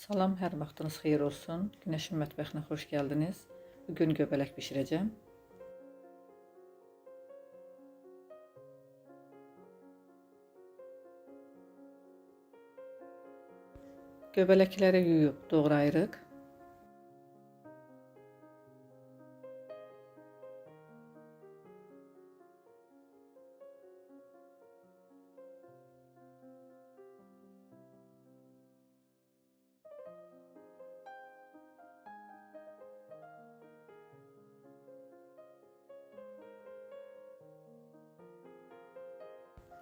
Salam, hər vaxtınız xeyir olsun. Günəşin mətbəxinə xoş gəldiniz. Bugün göbələk bişirəcəm. Göbələkləri yuyub doğrayırıq.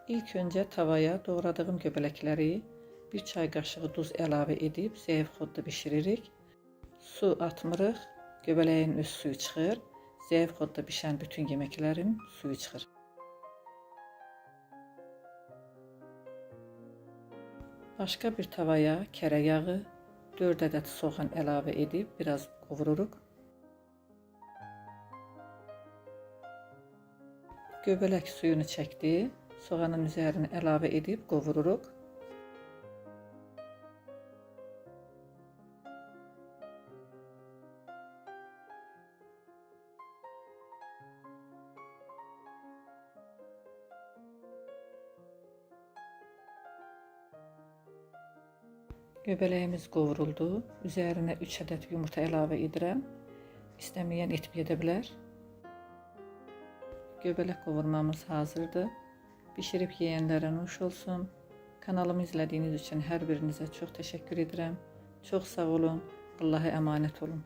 İlk öncə tavaya doğradığım göbələkləri 1 çay qaşığı duz əlavə edib zəif xodda bişiririk. Su atmırıq, göbələyin öz suyu çıxır. Zəif xodda bişən bütün yeməklərin suyu çıxır. Başqa bir tavaya kərə yağı, 4 ədəd soğan əlavə edib biraz qovururuq. Göbələk suyunu çəkdi. Soğanın üzərinə əlavə edib qovururuq. Göbələyimiz qovuruldu. Üzərinə 3 ədəd yumurta əlavə edirəm. İstəməyən etməyə də bilər. Göbələk qovurmamız hazırdır. Bişirib yeyənlərə nuş olsun. Kanalımı izlədiyiniz üçün hər birinizə çox təşəkkür edirəm. Çox sağ olun. Allah'a əmanət olun.